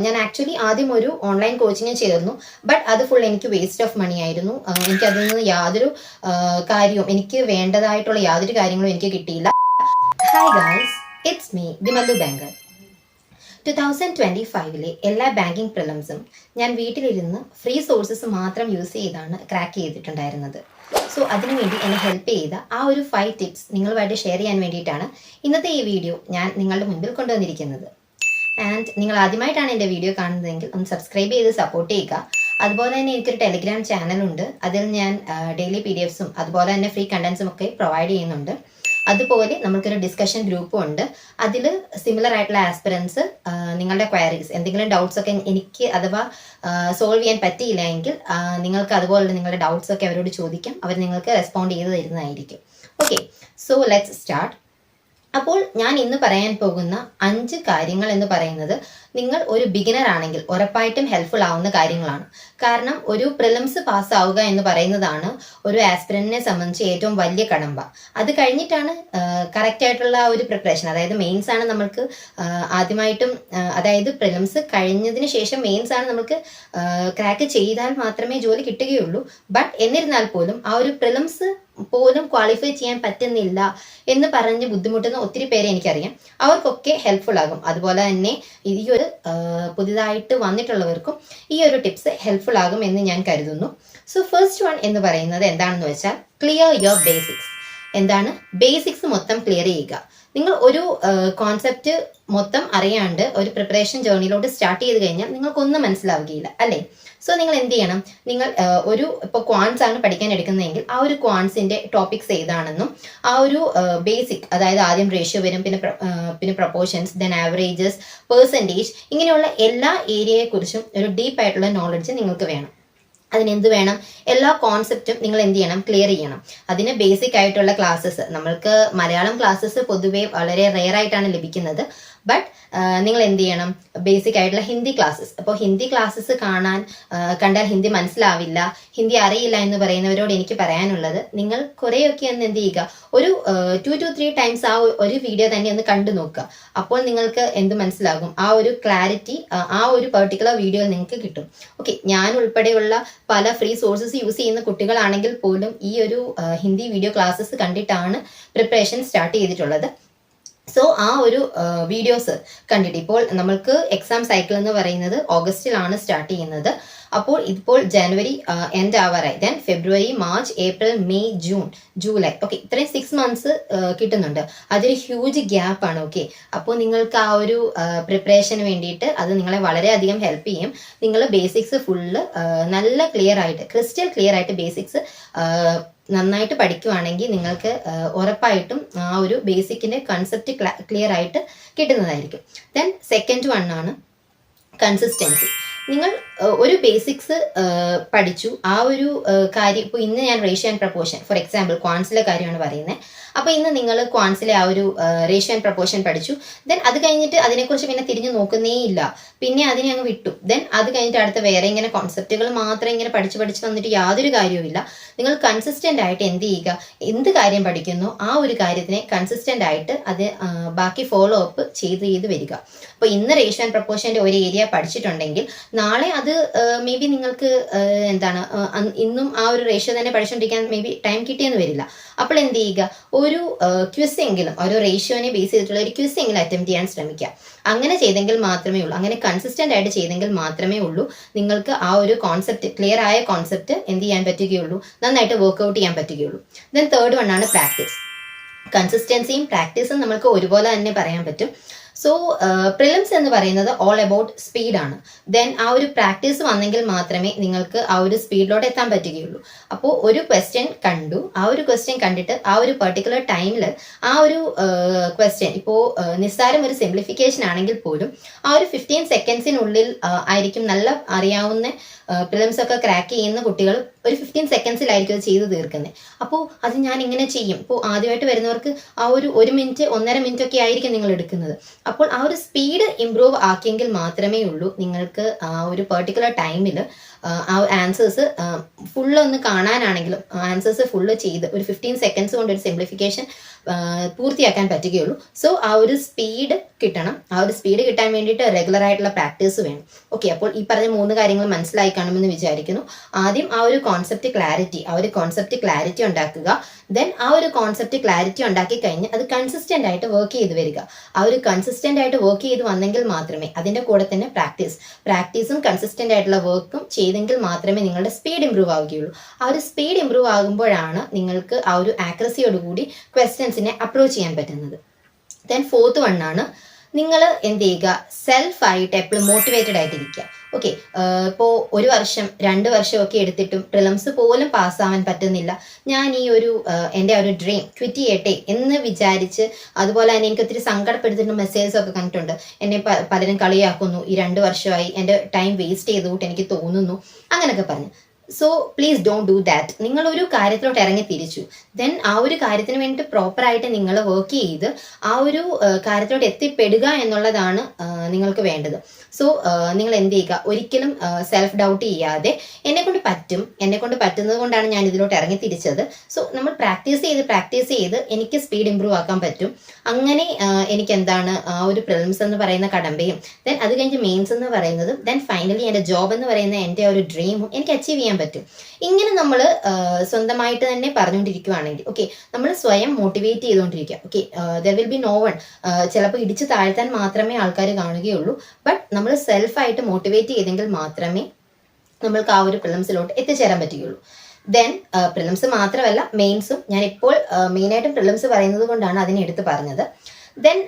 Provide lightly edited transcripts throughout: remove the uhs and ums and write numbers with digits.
ഞാൻ ആക്ച്വലി ആദ്യം ഒരു ഓൺലൈൻ കോച്ചിങ് ചേർന്നു. ബട്ട് അത് ഫുൾ എനിക്ക് വേസ്റ്റ് ഓഫ് മണി ആയിരുന്നു. എനിക്ക് അതിൽ നിന്ന് യാതൊരു കാര്യവും, എനിക്ക് വേണ്ടതായിട്ടുള്ള യാതൊരു കാര്യങ്ങളും എനിക്ക് കിട്ടിയില്ല. Hi guys, it's me Vimal banker. 2025 എല്ലാ ബാങ്കിങ് പ്രിലിംസും ഞാൻ വീട്ടിലിരുന്ന് ഫ്രീ സോഴ്സസ് മാത്രം യൂസ് ചെയ്താണ് ക്രാക്ക് ചെയ്തിട്ടുണ്ടായിരുന്നത്. സോ അതിനുവേണ്ടി എന്നെ ഹെൽപ്പ് ചെയ്ത ആ ഒരു 5 ടിപ്സ് നിങ്ങളുമായിട്ട് ഷെയർ ചെയ്യാൻ വേണ്ടിയിട്ടാണ് ഇന്നത്തെ ഈ വീഡിയോ ഞാൻ നിങ്ങളുടെ മുൻപിൽ കൊണ്ടുവന്നിരിക്കുന്നത്. ആൻഡ് നിങ്ങൾ ആദ്യമായിട്ടാണ് എൻ്റെ വീഡിയോ കാണുന്നതെങ്കിൽ ഒന്ന് സബ്സ്ക്രൈബ് ചെയ്ത് സപ്പോർട്ട് ചെയ്യുക. അതുപോലെ തന്നെ എനിക്കൊരു ടെലിഗ്രാം ചാനലുണ്ട്. അതിൽ ഞാൻ ഡെയിലി PDFസും അതുപോലെ തന്നെ ഫ്രീ കണ്ടൻസും ഒക്കെ പ്രൊവൈഡ് ചെയ്യുന്നുണ്ട്. അതുപോലെ നമുക്കൊരു ഡിസ്കഷൻ ഗ്രൂപ്പും ഉണ്ട്. അതിൽ സിമിലർ ആയിട്ടുള്ള ആസ്പിറൻസ് നിങ്ങളുടെ ക്വയറീസ്, എന്തെങ്കിലും ഡൗട്ട്സ് ഒക്കെ എനിക്ക് അഥവാ സോൾവ് ചെയ്യാൻ പറ്റിയില്ല എങ്കിൽ നിങ്ങൾക്ക് അതുപോലെ നിങ്ങളുടെ ഡൗട്ട്സ് ഒക്കെ അവരോട് ചോദിക്കാം. അവർ നിങ്ങൾക്ക് റെസ്പോണ്ട് ചെയ്ത് തരുന്നതായിരിക്കും. Okay, so let's start. അപ്പോൾ ഞാൻ ഇന്ന് പറയാൻ പോകുന്ന 5 കാര്യങ്ങൾ എന്ന് പറയുന്നത് നിങ്ങൾ ഒരു ബിഗിനർ ആണെങ്കിൽ ഉറപ്പായിട്ടും ഹെൽപ്ഫുൾ ആവുന്ന കാര്യങ്ങളാണ്. കാരണം ഒരു പ്രിലിംസ് പാസ്സാവുക എന്ന് പറയുന്നതാണ് ഒരു ആസ്പിരന്റിനെ സംബന്ധിച്ച് ഏറ്റവും വലിയ കടമ്പ. അത് കഴിഞ്ഞിട്ടാണ് കറക്റ്റ് ആയിട്ടുള്ള ഒരു പ്രിപ്പറേഷൻ, അതായത് മെയിൻസ് ആണ് നമ്മൾക്ക് ആദ്യമായിട്ടും, അതായത് പ്രിലിംസ് കഴിഞ്ഞതിന് ശേഷം മെയിൻസ് ആണ് നമുക്ക് ക്രാക്ക് ചെയ്താൽ മാത്രമേ ജോലി കിട്ടുകയുള്ളൂ. ബട്ട് എന്നിരുന്നാൽ പോലും ആ ഒരു പ്രിലിംസ് പോലും ക്വാളിഫൈ ചെയ്യാൻ പറ്റുന്നില്ല എന്ന് പറഞ്ഞ് ബുദ്ധിമുട്ടുന്ന ഒത്തിരി പേരെ എനിക്കറിയാം. അവർക്കൊക്കെ ഹെൽപ്ഫുൾ ആകും. അതുപോലെ തന്നെ ഈ ഒരു പുതിയതായിട്ട് വന്നിട്ടുള്ളവർക്കും ഈ ഒരു ടിപ്സ് ഹെൽപ്ഫുൾ ആകും എന്ന് ഞാൻ കരുതുന്നു. സോ ഫസ്റ്റ് വൺ എന്ന് പറയുന്നത് എന്താണെന്ന് വെച്ചാൽ ക്ലിയർ യുവർ ബേസിക്സ്. എന്താണ് ബേസിക്സ്? മൊത്തം ക്ലിയർ ചെയ്യുക. നിങ്ങൾ ഒരു കോൺസെപ്റ്റ് മൊത്തം അറിയാണ്ട് ഒരു പ്രിപ്പറേഷൻ ജേർണിയിലോട്ട് സ്റ്റാർട്ട് ചെയ്ത് കഴിഞ്ഞാൽ നിങ്ങൾക്കൊന്നും മനസ്സിലാവുകയില്ല, അല്ലേ? സോ നിങ്ങൾ എന്ത് ചെയ്യണം? നിങ്ങൾ ഒരു ഇപ്പോൾ ക്വാൻസ് ആണ് പഠിക്കാൻ എടുക്കുന്നതെങ്കിൽ ആ ഒരു ക്വാൻസിന്റെ ടോപ്പിക്സ് ഏതാണെന്നും ആ ഒരു ബേസിക്, അതായത് ആദ്യം റേഷ്യോ വരും, പിന്നെ പ്രൊപ്പോർഷൻസ്, ദെൻ ആവറേജസ്, പെർസെൻറ്റേജ്, ഇങ്ങനെയുള്ള എല്ലാ ഏരിയയെക്കുറിച്ചും ഒരു ഡീപ്പ് ആയിട്ടുള്ള നോളജ് നിങ്ങൾക്ക് വേണം. അതിനെന്ത് വേണം? എല്ലാ കോൺസെപ്റ്റും നിങ്ങൾ എന്ത് ചെയ്യണം? ക്ലിയർ ചെയ്യണം. അതിന് ബേസിക് ആയിട്ടുള്ള ക്ലാസ്സസ്, നമ്മൾക്ക് മലയാളം ക്ലാസ്സസ് പൊതുവേ വളരെ റെയർ ആയിട്ടാണ് ലഭിക്കുന്നത്. ബട്ട് നിങ്ങൾ എന്ത് ചെയ്യണം? ബേസിക് ആയിട്ടുള്ള ഹിന്ദി ക്ലാസ്സസ്. അപ്പോൾ ഹിന്ദി ക്ലാസ്സസ് കണ്ടാൽ ഹിന്ദി മനസ്സിലാവില്ല, ഹിന്ദി അറിയില്ല എന്ന് പറയുന്നവരോട് എനിക്ക് പറയാനുള്ളത്, നിങ്ങൾ കുറേയൊക്കെ ഒന്ന് എന്ത് ചെയ്യുക, ഒരു 2 to 3 ടൈംസ് ആ ഒരു വീഡിയോ തന്നെ ഒന്ന് കണ്ടു നോക്കുക. അപ്പോൾ നിങ്ങൾക്ക് എന്ത് മനസ്സിലാകും? ആ ഒരു ക്ലാരിറ്റി ആ ഒരു പെർട്ടിക്കുലർ വീഡിയോയിൽ നിങ്ങൾക്ക് കിട്ടും. ഓക്കെ, ഞാൻ ഉൾപ്പെടെയുള്ള പല ഫ്രീ സോഴ്സസ് യൂസ് ചെയ്യുന്ന കുട്ടികളാണെങ്കിൽ പോലും ഈ ഒരു ഹിന്ദി വീഡിയോ ക്ലാസ്സസ് കണ്ടിട്ടാണ് പ്രിപ്പറേഷൻ സ്റ്റാർട്ട് ചെയ്തിട്ടുള്ളത്. സോ ആ ഒരു വീഡിയോസ് കണ്ടിട്ട്, ഇപ്പോൾ നമ്മൾക്ക് എക്സാം സൈക്കിൾ എന്ന് പറയുന്നത് ഓഗസ്റ്റിലാണ് സ്റ്റാർട്ട് ചെയ്യുന്നത്. അപ്പോൾ ഇപ്പോൾ ജനുവരി എൻഡ് ആവാറായി. Then February, March, April, May, June, July. Okay, ഇത്രയും 6 മന്ത്സ് കിട്ടുന്നുണ്ട്. അതൊരു ഹ്യൂജ് ഗ്യാപ്പ് ആണ്. ഓക്കെ, അപ്പോൾ നിങ്ങൾക്ക് ആ ഒരു പ്രിപ്പറേഷന് വേണ്ടിയിട്ട് അത് നിങ്ങളെ വളരെയധികം ഹെൽപ്പ് ചെയ്യും. നിങ്ങൾ ബേസിക്സ് ഫുള്ള് നല്ല ക്ലിയർ ആയിട്ട്, ക്രിസ്റ്റൽ ക്ലിയർ ആയിട്ട് ബേസിക്സ് നന്നായിട്ട് പഠിക്കുവാണെങ്കിൽ നിങ്ങൾക്ക് ഉറപ്പായിട്ടും ആ ഒരു ബേസിക്കിന്റെ കൺസെപ്റ്റ് ക്ലിയർ ആയിട്ട് കിട്ടുന്നതായിരിക്കും. ദെൻ സെക്കൻഡ് വൺ ആണ് കൺസിസ്റ്റൻസി. നിങ്ങൾ ഒരു ബേസിക്സ് പഠിച്ചു, ആ ഒരു കാര്യം, ഇപ്പോൾ ഇന്ന് ഞാൻ ratio and proportion, for example ക്വാൻസിലെ കാര്യമാണ് പറയുന്നത്. അപ്പോൾ ഇന്ന് നിങ്ങൾ ക്വാൻസിലെ ആ ഒരു റേഷ്യോ ആൻഡ് പ്രപ്പോർഷൻ പഠിച്ചു. ദെൻ അത് കഴിഞ്ഞിട്ട് അതിനെക്കുറിച്ച് പിന്നെ തിരിഞ്ഞു നോക്കുന്നേ ഇല്ല, പിന്നെ അതിനെ അങ്ങ് വിട്ടു. ദെൻ അത് കഴിഞ്ഞിട്ട് അടുത്ത വേറെ ഇങ്ങനെ കോൺസെപ്റ്റുകൾ മാത്രം ഇങ്ങനെ പഠിച്ച് വന്നിട്ട് യാതൊരു കാര്യവുമില്ല. നിങ്ങൾ കൺസിസ്റ്റന്റ് ആയിട്ട് എന്ത് ചെയ്യുക? എന്ത് കാര്യം പഠിക്കുന്നു ആ ഒരു കാര്യത്തിനെ കൺസിസ്റ്റന്റ് ആയിട്ട് അത് ബാക്കി ഫോളോ അപ്പ് ചെയ്ത് വരിക. അപ്പോൾ ഇന്ന് റേഷ്യോ ആൻഡ് പ്രപ്പോർഷന്റെ ഒരു ഏരിയ പഠിച്ചിട്ടുണ്ടെങ്കിൽ നാളെ അത് മേ ബി നിങ്ങൾക്ക് എന്താണ് ഇന്നും ആ ഒരു റേഷ്യോ തന്നെ പഠിച്ചുകൊണ്ടിരിക്കാൻ മേ ബി ടൈം കിട്ടിയെന്ന് വരില്ല. അപ്പോൾ എന്ത് ചെയ്യുക? ഒരു ക്വിസ് എങ്കിലും, ഒരു റേഷ്യോനെ ബേസ് ചെയ്തിട്ടുള്ള ഒരു ക്വിസ് എങ്കിലും അറ്റംപ്റ്റ് ചെയ്യാൻ ശ്രമിക്കുക. അങ്ങനെ ചെയ്തെങ്കിൽ മാത്രമേ ഉള്ളൂ, അങ്ങനെ കൺസിസ്റ്റന്റ് ആയിട്ട് ചെയ്തെങ്കിൽ മാത്രമേ ഉള്ളൂ നിങ്ങൾക്ക് ആ ഒരു കോൺസെപ്റ്റ്, ക്ലിയർ ആയ കോൺസെപ്റ്റ് എന്ത് ചെയ്യാൻ പറ്റുകയുള്ളൂ, നന്നായിട്ട് വർക്ക്ഔട്ട് ചെയ്യാൻ പറ്റുകയുള്ളൂ. ദെൻ തേർഡ് വൺ ആണ് പ്രാക്ടീസ്. കൺസിസ്റ്റൻസിയും പ്രാക്ടീസും നമുക്ക് ഒരുപോലെ തന്നെ പറയാൻ പറ്റും. സോ പ്രിലിംസ് എന്ന് പറയുന്നത് ഓൾ അബൌട്ട് സ്പീഡാണ്. ദെൻ ആ ഒരു പ്രാക്ടീസ് വന്നെങ്കിൽ മാത്രമേ നിങ്ങൾക്ക് ആ ഒരു സ്പീഡിലോട്ട് എത്താൻ പറ്റുകയുള്ളൂ. അപ്പോൾ ഒരു ക്വസ്റ്റ്യൻ കണ്ടു, ആ ഒരു ക്വസ്റ്റ്യൻ കണ്ടിട്ട് ആ ഒരു പെർട്ടിക്കുലർ ടൈമിൽ ആ ഒരു ക്വസ്റ്റ്യൻ, ഇപ്പോൾ നിസ്സാരം ഒരു സിംപ്ലിഫിക്കേഷൻ ആണെങ്കിൽ പോലും ആ ഒരു 15 സെക്കൻഡ്സിനുള്ളിൽ ആയിരിക്കും നല്ല അറിയാവുന്ന പ്രിലിംസ് ഒക്കെ ക്രാക്ക് ചെയ്യുന്ന കുട്ടികൾ ഒരു 15 സെക്കൻഡ്സിലായിരിക്കും അത് ചെയ്ത് തീർക്കുന്നത്. അപ്പോൾ അത് ഞാൻ ഇങ്ങനെ ചെയ്യും. ഇപ്പോൾ ആദ്യമായിട്ട് വരുന്നവർക്ക് ആ ഒരു 1 മിനിറ്റ് 1.5 മിനിറ്റ് ഒക്കെ ആയിരിക്കും നിങ്ങൾ എടുക്കുന്നത്. അപ്പോൾ ആ ഒരു സ്പീഡ് ഇംപ്രൂവ് ആക്കിയെങ്കിൽ മാത്രമേ ഉള്ളൂ നിങ്ങൾക്ക് ആ ഒരു പെർട്ടിക്കുലർ ടൈമിൽ ആ ആൻസേഴ്സ് ഫുള്ളൊന്ന് കാണാനാണെങ്കിലും ആൻസേഴ്സ് ഫുള്ള് ചെയ്ത് ഒരു 15 സെക്കൻഡ്സ് കൊണ്ട് ഒരു സിംപ്ലിഫിക്കേഷൻ പൂർത്തിയാക്കാൻ പറ്റുകയുള്ളൂ. സോ ആ ഒരു സ്പീഡ് കിട്ടണം. ആ ഒരു സ്പീഡ് കിട്ടാൻ വേണ്ടിയിട്ട് റെഗുലർ ആയിട്ടുള്ള പ്രാക്ടീസ് വേണം. ഓക്കെ, അപ്പോൾ ഈ പറഞ്ഞ 3 കാര്യങ്ങൾ മനസ്സിലായി കാണുമെന്ന് വിചാരിക്കുന്നു. ആദ്യം ആ ഒരു കോൺസെപ്റ്റ് ക്ലാരിറ്റി ഉണ്ടാക്കുക. ദെൻ ആ ഒരു കോൺസെപ്റ്റ് ക്ലാരിറ്റി ഉണ്ടാക്കി കഴിഞ്ഞ് അത് കൺസിസ്റ്റന്റ് ആയിട്ട് വർക്ക് ചെയ്ത് വരിക. ആ ഒരു കൺസിസ്റ്റന്റ് ആയിട്ട് വർക്ക് ചെയ്ത് വന്നെങ്കിൽ മാത്രമേ, അതിന്റെ കൂടെ തന്നെ പ്രാക്ടീസും കൺസിസ്റ്റന്റ് ആയിട്ടുള്ള വർക്കും ചെയ്തെങ്കിൽ മാത്രമേ നിങ്ങളുടെ സ്പീഡ് ഇംപ്രൂവ് ആവുകയുള്ളൂ. ആ ഒരു സ്പീഡ് ഇംപ്രൂവ് ആകുമ്പോഴാണ് നിങ്ങൾക്ക് ആ ഒരു ആക്യുറസിയോടുകൂടി ക്വസ്റ്റ്യൻസിനെ അപ്രോച്ച് ചെയ്യാൻ പറ്റുന്നത്. ദെൻ 4th വണ്ണാണ്, നിങ്ങൾ എന്ത് ചെയ്യുക, സെൽഫായിട്ട് എപ്പോഴും മോട്ടിവേറ്റഡ് ആയിട്ടിരിക്കുക. ഓക്കെ, ഇപ്പോൾ 1 വർഷം 2 വർഷം ഒക്കെ എടുത്തിട്ടും പ്രിലിംസ് പോലും പാസ്സാവാൻ പറ്റുന്നില്ല, ഞാൻ ഈ ഒരു എൻ്റെ ഒരു ഡ്രീം ക്വിറ്റ് ചെയ്യട്ടെ എന്ന് വിചാരിച്ച്, അതുപോലെ തന്നെ എനിക്ക് ഒത്തിരി സങ്കടപ്പെടുത്തിയിട്ട് മെസ്സേജസ് ഒക്കെ കണ്ടിട്ടുണ്ട്, എന്നെ പലരും കളിയാക്കുന്നു, ഈ 2 വർഷമായി എൻ്റെ ടൈം വേസ്റ്റ് ചെയ്തുകൊണ്ട് എനിക്ക് തോന്നുന്നു, അങ്ങനെയൊക്കെ പറഞ്ഞു. So please don't do that. നിങ്ങൾ ഒരു കാര്യത്തിലോട്ട് ഇറങ്ങി തിരിച്ചു, ദെൻ ആ ഒരു കാര്യത്തിന് വേണ്ടിയിട്ട് പ്രോപ്പറായിട്ട് നിങ്ങൾ വർക്ക് ചെയ്ത് ആ ഒരു കാര്യത്തിലോട്ട് എത്തിപ്പെടുക എന്നുള്ളതാണ് നിങ്ങൾക്ക് വേണ്ടത്. സോ നിങ്ങൾ എന്ത് ചെയ്യുക, ഒരിക്കലും സെൽഫ് ഡൗട്ട് ചെയ്യാതെ എന്നെ കൊണ്ട് പറ്റുന്നത് കൊണ്ടാണ് ഞാൻ ഇതിലോട്ട് ഇറങ്ങി തിരിച്ചത്. സോ നമ്മൾ പ്രാക്ടീസ് ചെയ്ത് എനിക്ക് സ്പീഡ് ഇംപ്രൂവ് ആക്കാൻ പറ്റും. അങ്ങനെ എനിക്ക് എന്താണ് ആ ഒരു പ്രിലിംസ് എന്ന് പറയുന്ന കടമ്പയും, ദെൻ അത് കഴിഞ്ഞ് മെയിൻസ് എന്ന് പറയുന്നതും, ദെൻ ഫൈനലി എൻ്റെ ജോബ് എന്ന് പറയുന്ന എൻ്റെ ഒരു ഡ്രീമും എനിക്ക് അച്ചീവ് ചെയ്യാൻ പറ്റും. ഇങ്ങനെ നമ്മൾ സ്വന്തമായിട്ട് തന്നെ പറഞ്ഞുകൊണ്ടിരിക്കുകയാണെങ്കിൽ, ഓക്കെ, നമ്മൾ സ്വയം മോട്ടിവേറ്റ് ചെയ്തുകൊണ്ടിരിക്കുക. Okay, there will be no one. ചിലപ്പോൾ ഇടിച്ചു താഴ്ത്താൻ മാത്രമേ ആൾക്കാർ കാണുകയുള്ളൂ. ബട്ട് നമ്മൾ സെൽഫായിട്ട് മോട്ടിവേറ്റ് ചെയ്തെങ്കിൽ മാത്രമേ നമ്മൾക്ക് ആ ഒരു പ്രിലിംസിലോട്ട് എത്തിച്ചേരാൻ പറ്റുകയുള്ളൂ. ദെൻ പ്രിലിംസ് മാത്രമല്ല, മെയിൻസും. ഞാനിപ്പോൾ മെയിനായിട്ടും പ്രിലിംസ് പറയുന്നത് കൊണ്ടാണ് അതിനെ എടുത്ത് പറഞ്ഞത്. ദെൻ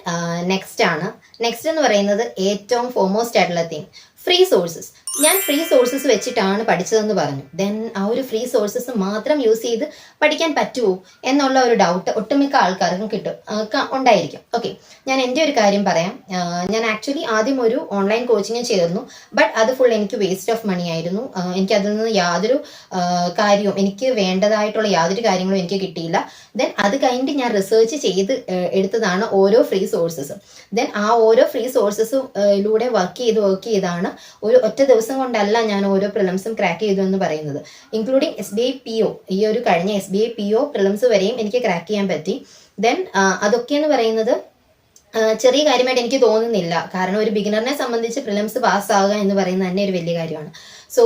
നെക്സ്റ്റ് എന്ന് പറയുന്നത് ഏറ്റവും ഫോർമോസ്റ്റ് ആയിട്ടുള്ള തിങ്, ഫ്രീ സോഴ്സസ്. ഞാൻ ഫ്രീ സോഴ്സസ് വെച്ചിട്ടാണ് പഠിച്ചതെന്ന് പറഞ്ഞു. ദെൻ ആ ഒരു ഫ്രീ സോഴ്സസ് മാത്രം യൂസ് ചെയ്ത് പഠിക്കാൻ പറ്റുമോ എന്നുള്ള ഒരു ഡൗട്ട് ഒട്ടുമിക്ക ആൾക്കാർക്കും ഉണ്ടായിരിക്കും. ഓക്കെ, ഞാൻ എൻ്റെ ഒരു കാര്യം പറയാം. ഞാൻ ആക്ച്വലി ആദ്യം ഒരു ഓൺലൈൻ കോച്ചിങ് ചേർന്നു. ബട്ട് അത് ഫുൾ എനിക്ക് വേസ്റ്റ് ഓഫ് മണി ആയിരുന്നു. എനിക്ക് അതിൽ നിന്ന് യാതൊരു കാര്യവും, എനിക്ക് വേണ്ടതായിട്ടുള്ള യാതൊരു കാര്യങ്ങളും എനിക്ക് കിട്ടിയില്ല. ദെൻ അത് കഴിഞ്ഞിട്ട് ഞാൻ റിസർച്ച് ചെയ്ത് എടുത്തതാണ് ഓരോ ഫ്രീ സോഴ്സസും. ദെൻ ആ ഓരോ ഫ്രീ സോഴ്സസിലൂടെ വർക്ക് ചെയ്താണ് ഒരു ഒറ്റ ദിവസം കൊണ്ടല്ല ഞാൻ ഓരോ പ്രിലിംസും ക്രാക്ക് ചെയ്തു എന്ന് പറയുന്നത്. ഇൻക്ലൂഡിങ് SBI PO, ഈ ഒരു കഴിഞ്ഞ SBI PO പ്രിലിംസ് വരെയും എനിക്ക് ക്രാക്ക് ചെയ്യാൻ പറ്റി. ദെൻ അതൊക്കെ എന്ന് പറയുന്നത് ചെറിയ കാര്യമായിട്ട് എനിക്ക് തോന്നുന്നില്ല. കാരണം ഒരു ബിഗിനറിനെ സംബന്ധിച്ച് പ്രിലിംസ് പാസ്സാവുക എന്ന് പറയുന്നത് തന്നെ ഒരു വലിയ കാര്യമാണ്. സോ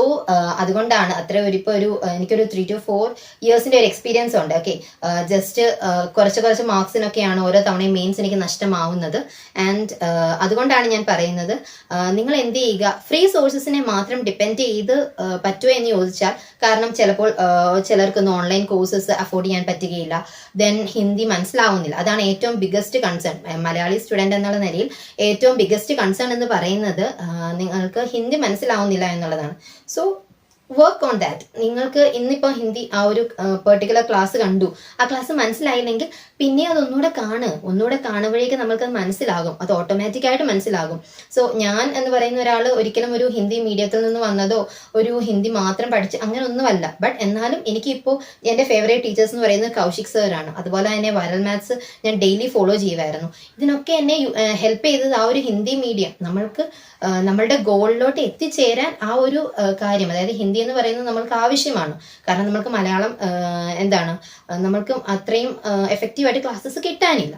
അതുകൊണ്ടാണ് എനിക്കൊരു 3 to 4 ഇയേഴ്സിന്റെ ഒരു എക്സ്പീരിയൻസ് ഉണ്ട്. ഓക്കെ, ജസ്റ്റ് കുറച്ച് മാർക്സിനൊക്കെയാണ് ഓരോ തവണയും മെയിൻസ് എനിക്ക് നഷ്ടമാവുന്നത്. ആൻഡ് അതുകൊണ്ടാണ് ഞാൻ പറയുന്നത്, നിങ്ങൾ എന്ത് ചെയ്യുക, ഫ്രീ സോഴ്സസിനെ മാത്രം ഡിപ്പെൻഡ് ചെയ്ത് പറ്റുമോ എന്ന് ചോദിച്ചാൽ, കാരണം ചിലപ്പോൾ ചിലർക്കൊന്നും ഓൺലൈൻ കോഴ്സസ് അഫോർഡ് ചെയ്യാൻ പറ്റുകയില്ല. ദെൻ ഹിന്ദി മനസ്സിലാവുന്നില്ല. അതാണ് ഏറ്റവും ബിഗ്ഗസ്റ്റ് കൺസേൺ. മലയാളി സ്റ്റുഡൻറ് എന്നുള്ള നിലയിൽ ഏറ്റവും ബിഗ്ഗസ്റ്റ് കൺസേൺ എന്ന് പറയുന്നത് നിങ്ങൾക്ക് ഹിന്ദി മനസ്സിലാവുന്നില്ല എന്നുള്ളതാണ്. So work on that. നിങ്ങൾക്ക് ഇന്നിപ്പോൾ ഹിന്ദി ആ ഒരു പെർട്ടിക്കുലർ ക്ലാസ് കണ്ടു, ആ ക്ലാസ് മനസ്സിലായില്ലെങ്കിൽ പിന്നെ അതൊന്നുകൂടെ കാണുമ്പോഴേക്കും നമ്മൾക്കത് മനസ്സിലാകും. അത് ഓട്ടോമാറ്റിക്കായിട്ട് മനസ്സിലാകും. സോ ഞാൻ എന്ന് പറയുന്ന ഒരാൾ ഒരിക്കലും ഒരു ഹിന്ദി മീഡിയത്തിൽ നിന്ന് വന്നതോ ഒരു ഹിന്ദി മാത്രം പഠിച്ച് അങ്ങനെ ഒന്നുമല്ല. ബട്ട് എന്നാലും എനിക്കിപ്പോൾ എൻ്റെ ഫേവറേറ്റ് ടീച്ചേഴ്സ് എന്ന് പറയുന്നത് കൗശിക് സാറാണ്. അതുപോലെ തന്നെ വൈറൽ മാത്സ് ഞാൻ ഡെയിലി ഫോളോ ചെയ്യുമായിരുന്നു. ഇതിനൊക്കെ എന്നെ ഹെൽപ്പ് ചെയ്തത് ആ ഒരു ഹിന്ദി മീഡിയം. നമ്മളുടെ ഗോളിലോട്ട് എത്തിച്ചേരാൻ ആ ഒരു കാര്യം, അതായത് ഹിന്ദി എന്ന് പറയുന്നത് നമ്മൾക്ക് ആവശ്യമാണ്. കാരണം നമ്മൾക്ക് മലയാളം നമ്മൾക്ക് അത്രയും എഫക്റ്റീവായിട്ട് ക്ലാസ്സസ് കിട്ടാനില്ല.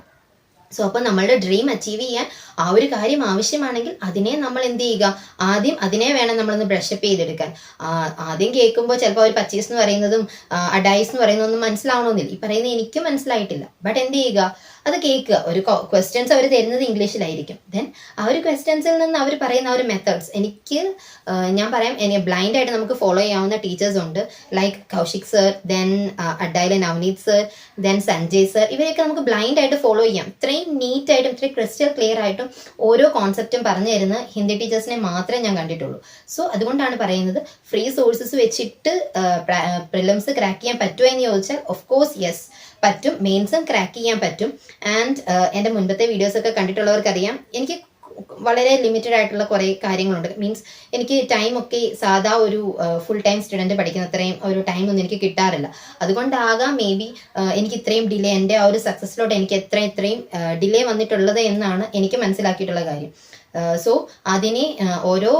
സോ അപ്പോൾ നമ്മളുടെ ഡ്രീം അച്ചീവ് ചെയ്യാൻ ആ ഒരു കാര്യം ആവശ്യമാണെങ്കിൽ അതിനെ നമ്മൾ എന്ത് ചെയ്യുക, ആദ്യം അതിനെ വേണം നമ്മളൊന്ന് ബ്രഷപ്പ് ചെയ്തെടുക്കാൻ. ആദ്യം കേൾക്കുമ്പോൾ ചിലപ്പോൾ ഒരു പച്ചീസ് എന്ന് പറയുന്നതും അഡൈസ് എന്ന് പറയുന്നതൊന്നും മനസ്സിലാവണമെന്നില്ല. ഈ പറയുന്നത് എനിക്കും മനസ്സിലായിട്ടില്ല. ബട്ട് എന്ത് ചെയ്യുക, അത് കേൾക്കുക. ഒരു ക്വസ്റ്റ്യൻസ് അവർ തരുന്നത് ഇംഗ്ലീഷിലായിരിക്കും. ദെൻ ആ ഒരു ക്വസ്റ്റ്യൻസിൽ നിന്ന് അവർ പറയുന്ന ആ ഒരു മെത്തേഡ്സ് ഞാൻ പറയാം, ബ്ലൈൻഡ് ആയിട്ട് നമുക്ക് ഫോളോ ചെയ്യാവുന്ന ടീച്ചേഴ്സ് ഉണ്ട്. ലൈക്ക് കൗശിക് സർ, ദെൻ അഡ്ഡയിലെ Navneet sir, then Sanjay sir. ഇവരെയൊക്കെ നമുക്ക് ബ്ലൈൻഡ് ആയിട്ട് ഫോളോ ചെയ്യാം. ഇത്രയും നീറ്റായിട്ടും ഇത്രയും ക്രിസ്റ്റൽ ക്ലിയർ ആയിട്ടും ഓരോ കോൺസെപ്റ്റും പറഞ്ഞു തരുന്ന ഹിന്ദി ടീച്ചേഴ്സിനെ മാത്രമേ ഞാൻ കണ്ടിട്ടുള്ളൂ. സോ അതുകൊണ്ടാണ് പറയുന്നത്, ഫ്രീ സോഴ്സസ് വെച്ചിട്ട് പ്രിലിംസ് ക്രാക്ക് ചെയ്യാൻ പറ്റുമോ എന്ന് ചോദിച്ചാൽ ഓഫ് കോഴ്സ് യെസ് പറ്റും. മെയിൻസും ക്രാക്ക് ചെയ്യാൻ പറ്റും. ആൻഡ് എൻ്റെ മുൻപത്തെ വീഡിയോസൊക്കെ കണ്ടിട്ടുള്ളവർക്കറിയാം, എനിക്ക് വളരെ ലിമിറ്റഡ് ആയിട്ടുള്ള കുറേ കാര്യങ്ങളുണ്ട്. മീൻസ് എനിക്ക് ടൈമൊക്കെ സാധാ ഒരു ഫുൾ ടൈം സ്റ്റുഡൻറ്റ് പഠിക്കുന്ന അത്രയും ഒരു ടൈമൊന്നും എനിക്ക് കിട്ടാറില്ല. അതുകൊണ്ടാകാം മേ ബി എനിക്ക് ഇത്രയും ഡിലേ, എൻ്റെ ആ ഒരു സക്സസ്സിലോട്ട് എനിക്ക് ഇത്രയും ഡിലേ വന്നിട്ടുള്ളത് എന്നാണ് എനിക്ക് മനസ്സിലാക്കിയിട്ടുള്ള കാര്യം. സോ അതിനെ ഓരോ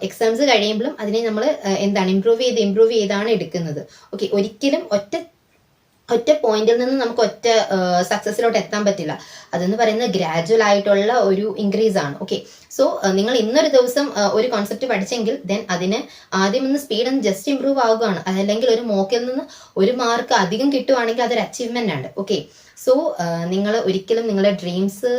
എക്സാംസ് കഴിയുമ്പോഴും അതിനെ നമ്മൾ ഇമ്പ്രൂവ് ചെയ്താണ് എടുക്കുന്നത്. ഓക്കെ, ഒരിക്കലും ഒറ്റ പോയിന്റിൽ നിന്ന് നമുക്ക് ഒറ്റ സക്സസിലോട്ട് എത്താൻ പറ്റില്ല. അതെന്ന് പറയുന്നത് ഗ്രാജുവൽ ആയിട്ടുള്ള ഒരു ഇൻക്രീസ് ആണ്. ഓക്കെ, സോ നിങ്ങൾ ഇന്നൊരു ദിവസം ഒരു കോൺസെപ്റ്റ് പഠിച്ചെങ്കിൽ ദെൻ അതിന് ആദ്യം ഒന്ന് സ്പീഡ് ഒന്ന് ജസ്റ്റ് ഇമ്പ്രൂവ് ആവുകയാണ്. അതല്ലെങ്കിൽ ഒരു മോക്കിൽ നിന്ന് ഒരു മാർക്ക് അധികം കിട്ടുവാണെങ്കിൽ അതൊരു അച്ചീവ്മെന്റ് ആണ്. ഓക്കെ, സോ നിങ്ങൾ ഒരിക്കലും നിങ്ങളുടെ ഡ്രീംസ്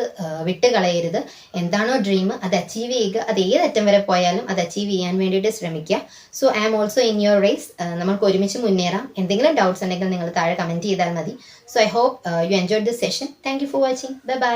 വിട്ട് കളയരുത്. എന്താണോ ഡ്രീം അത് അച്ചീവ് ചെയ്യുക. അത് ഏതറ്റം വരെ പോയാലും അത് അച്ചീവ് ചെയ്യാൻ വേണ്ടിയിട്ട് ശ്രമിക്കുക. So I am also in your race. നമുക്ക് ഒരുമിച്ച് മുന്നേറാം. എന്തെങ്കിലും ഡൗട്ട്സ് ഉണ്ടെങ്കിൽ നിങ്ങൾ താഴെ കമന്റ് ചെയ്താൽ മതി. So I hope you enjoyed this session. Thank you for watching. Bye by.